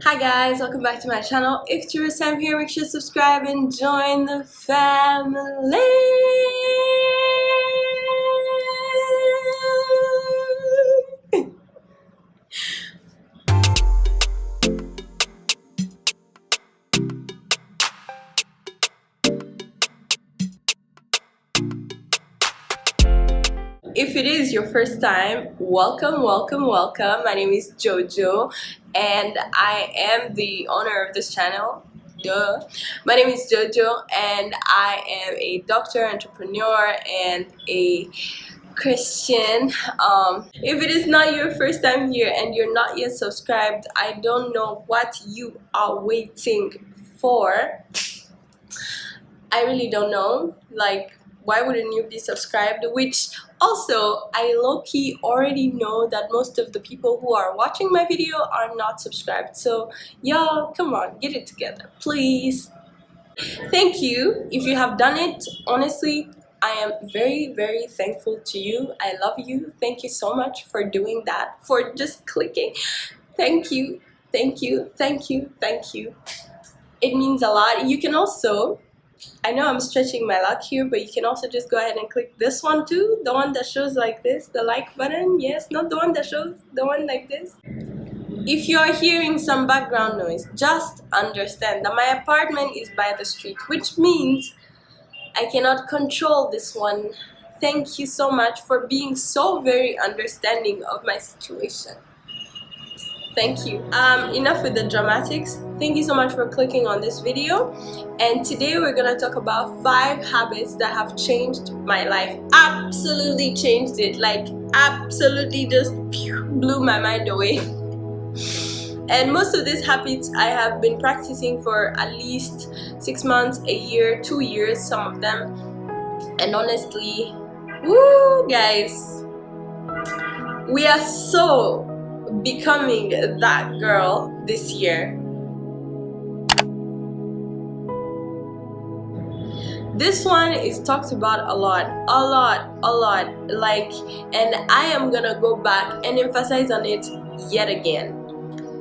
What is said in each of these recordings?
Hi guys, welcome back to my channel. If it's your first time here, make sure to subscribe and join the family. If it is your first time, welcome, welcome, welcome. My name is Jojo and I am the owner of this channel. Duh. My name is Jojo and I am a doctor, entrepreneur, and a Christian. If it is not your first time here and you're not yet subscribed, I don't know what you are waiting for. I really don't know. Like, why wouldn't you be subscribed? Which also, I low-key already know that most of the people who are watching my video are not subscribed. So y'all, come on, get it together, please. Thank you if you have done it. Honestly, I am very, very thankful to you. I love you. Thank you so much for doing that, for just clicking. Thank you, thank you, thank you, thank you. It means a lot. You can also, I know I'm stretching my luck here, but you can also just go ahead and click this one too, the one that shows like this, the like button. Yes, not the one that shows, the one like this. If you are hearing some background noise, just understand that my apartment is by the street, which means I cannot control this one. Thank you so much for being so very understanding of my situation. Thank you. Enough with the dramatics. Thank you so much for clicking on this video. And today we're gonna talk about 5 habits that have changed my life. Absolutely changed it. Like, absolutely just blew my mind away. And most of these habits I have been practicing for at least 6 months, a year, 2 years, some of them. And honestly, woo, guys, we are so becoming that girl this year. This one is talked about a lot, like, and I am gonna go back and emphasize on it yet again.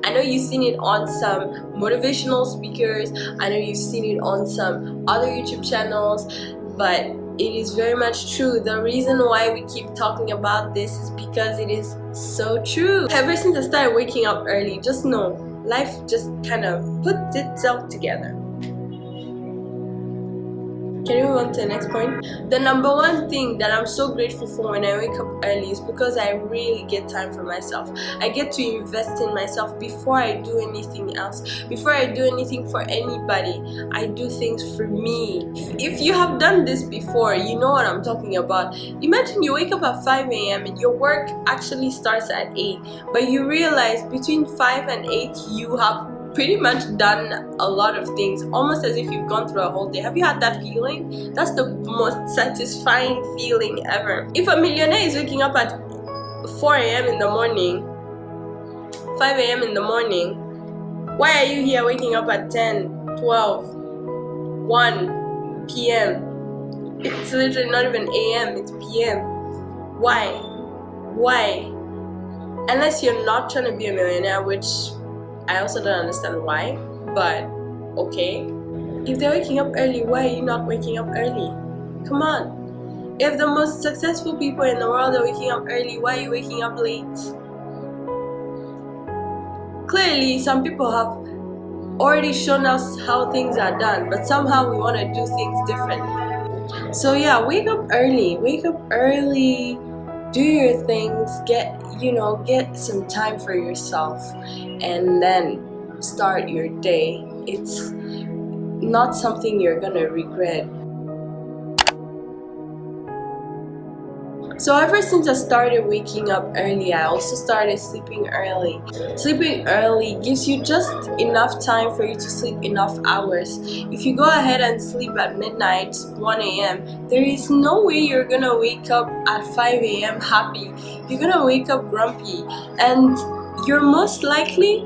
I know you've seen it on some motivational speakers, I know you've seen it on some other YouTube channels, but it is very much true. The reason why we keep talking about this is because it is so true. Ever since I started waking up early, just know, life just kind of puts itself together. Can we move on to the next point? The number one thing that I'm so grateful for when I wake up early is because I really get time for myself. I get to invest in myself before I do anything else. Before I do anything for anybody, I do things for me. If you have done this before, you know what I'm talking about. Imagine you wake up at 5 a.m. and your work actually starts at 8, but you realize between 5 and 8 you have pretty much done a lot of things, almost as if you've gone through a whole day. Have you had that feeling? That's the most satisfying feeling ever. If a millionaire is waking up at 4 a.m. in the morning, 5 a.m. in the morning, why are you here waking up at 10, 12, 1 p.m.? It's literally not even a.m., it's p.m. Why? Why? Unless you're not trying to be a millionaire, which I also don't understand why, but okay. If they're waking up early, why are you not waking up early? Come on. If the most successful people in the world are waking up early, why are you waking up late? Clearly, some people have already shown us how things are done, but somehow we want to do things differently. So yeah, wake up early, do your things, get some time for yourself, and then start your day. It's not something you're gonna regret. So ever since I started waking up early, I also started sleeping early. Sleeping early gives you just enough time for you to sleep enough hours. If you go ahead and sleep at midnight, 1 a.m., there is no way you're gonna wake up at 5 a.m. happy. You're gonna wake up grumpy, and you're most likely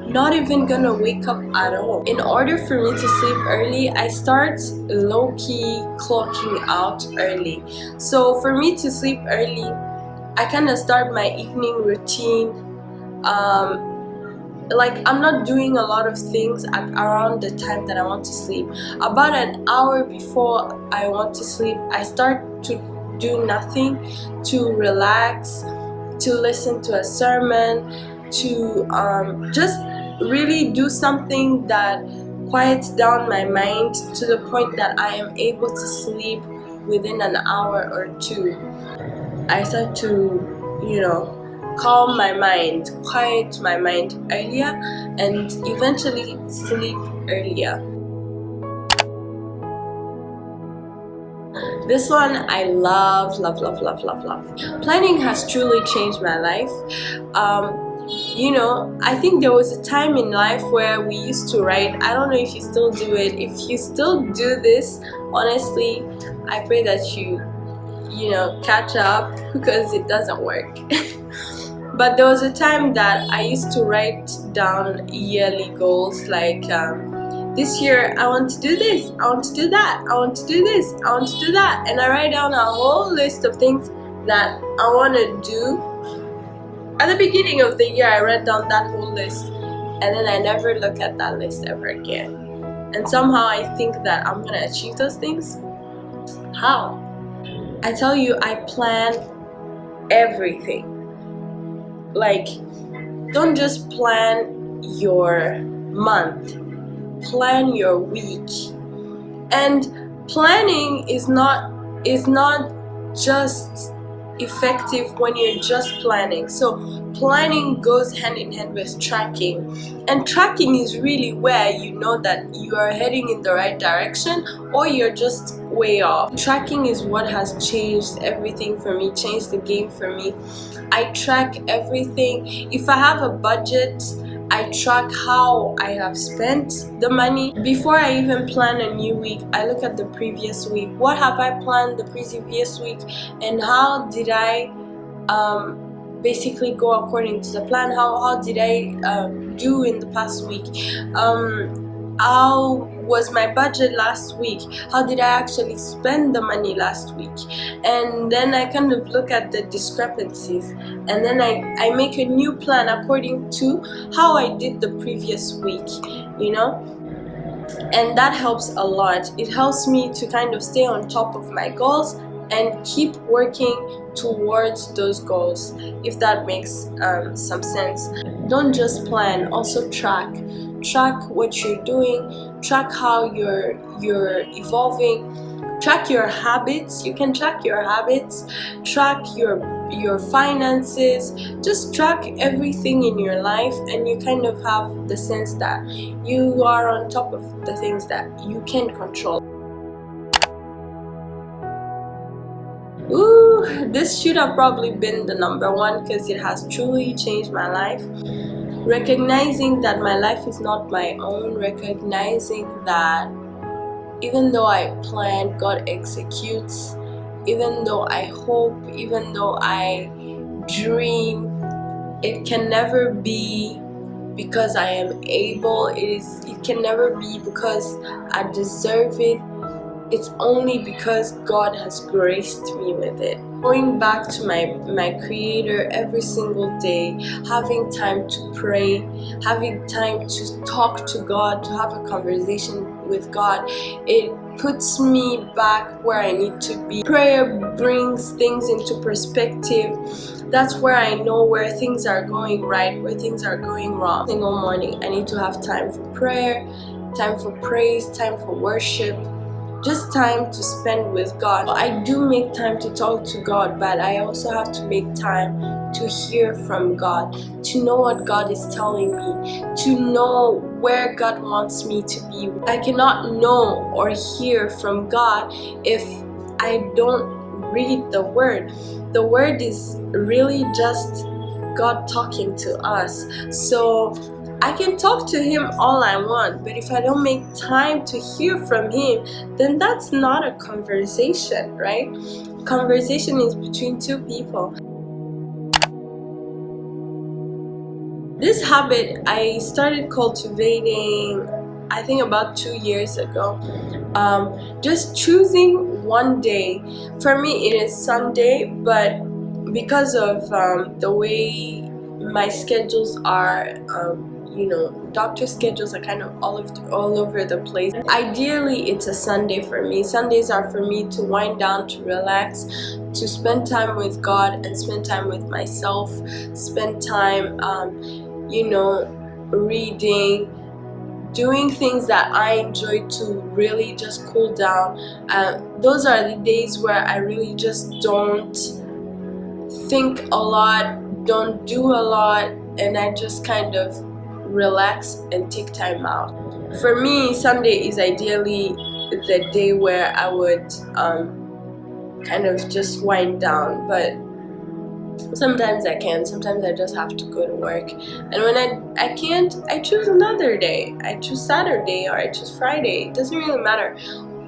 not even gonna wake up at all. In order for me to sleep early, I start low-key clocking out early. So for me to sleep early, I kind of start my evening routine like I'm not doing a lot of things at around the time that I want to sleep. About an hour before I want to sleep, I start to do nothing, to relax, to listen to a sermon, to just really do something that quiets down my mind to the point that I am able to sleep within an hour or two. I start to, calm my mind, quiet my mind earlier, and eventually sleep earlier. This one I love, love, love, love, love, love. Planning has truly changed my life. I think there was a time in life where we used to write. I don't know if you still do it. If you still do this, honestly, I pray that you catch up, because it doesn't work. But there was a time that I used to write down yearly goals, like this year I want to do this, I want to do that, I want to do this, I want to do that, and I write down a whole list of things that I want to do. At the beginning of the year, I wrote down that whole list, and then I never look at that list ever again. And somehow I think that I'm gonna achieve those things. How? I tell you, I plan everything. Like, don't just plan your month, plan your week. And planning is not just effective when you're just planning. So planning goes hand in hand with tracking, and tracking is really where you know that you are heading in the right direction or you're just way off. Tracking is what has changed everything for me, changed the game for me. I track everything. If I have a budget, I track how I have spent the money. Before I even plan a new week, I look at the previous week. What have I planned the previous week, and how did I basically go according to the plan? How did I do in the past week? How was my budget last week? How did I actually spend the money last week? And then I kind of look at the discrepancies, and then I make a new plan according to how I did the previous week, and that helps a lot. It helps me to kind of stay on top of my goals and keep working towards those goals, if that makes some sense. Don't just plan, also track what you're doing, track how you're evolving, track your habits. You can track your habits, track your finances, just track everything in your life, and you kind of have the sense that you are on top of the things that you can control. Ooh, this should have probably been the number one, because it has truly changed my life. Recognizing that my life is not my own, recognizing that even though I plan, God executes. Even though I hope, even though I dream, it can never be because I am able. It can never be because I deserve it. It's only because God has graced me with it. Going back to my Creator every single day, having time to pray, having time to talk to God, to have a conversation with God, it puts me back where I need to be. Prayer brings things into perspective. That's where I know where things are going right, where things are going wrong. Every single morning, I need to have time for prayer, time for praise, time for worship, just time to spend with God. I do make time to talk to God, but I also have to make time to hear from God, to know what God is telling me, to know where God wants me to be. I cannot know or hear from God if I don't read the Word. The Word is really just God talking to us. So I can talk to Him all I want, but if I don't make time to hear from Him, then that's not a conversation, right? Conversation is between two people. This habit I started cultivating, I think about 2 years ago. Just choosing one day. For me, it is Sunday, but because of the way my schedules are, doctor schedules are kind of all over the place. Ideally, it's a Sunday for me. Sundays are for me to wind down, to relax, to spend time with God and spend time with myself, spend time reading, doing things that I enjoy, to really just cool down. Those are the days where I really just don't think a lot, don't do a lot, and I just kind of relax and take time out. For me, Sunday is ideally the day where I would kind of just wind down, but sometimes I can, sometimes I just have to go to work. And when I can't, I choose another day. I choose Saturday or I choose Friday. It doesn't really matter.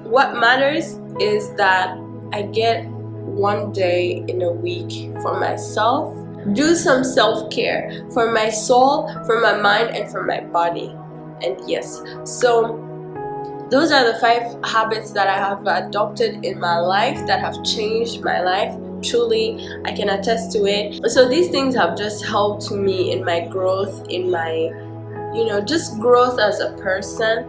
What matters is that I get one day in a week for myself. Do some self-care for my soul, for my mind, and for my body. And yes, so those are the 5 habits that I have adopted in my life that have changed my life. Truly, I can attest to it. So these things have just helped me in my growth, in my just growth as a person.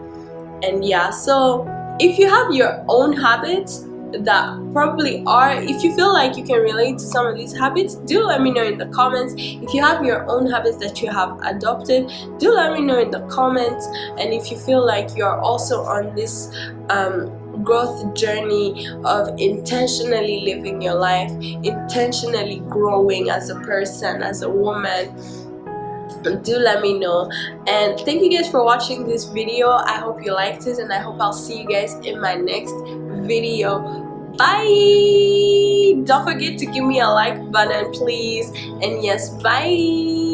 And yeah, so if you have your own habits that probably are, if you feel like you can relate to some of these habits, do let me know in the comments. If you have your own habits that you have adopted, do let me know in the comments. And if you feel like you're also on this growth journey of intentionally living your life, intentionally growing as a person, as a woman, do let me know. And thank you guys for watching this video. I hope you liked it, and I hope I'll see you guys in my next video. Bye. Don't forget to give me a like button, please. And yes, bye.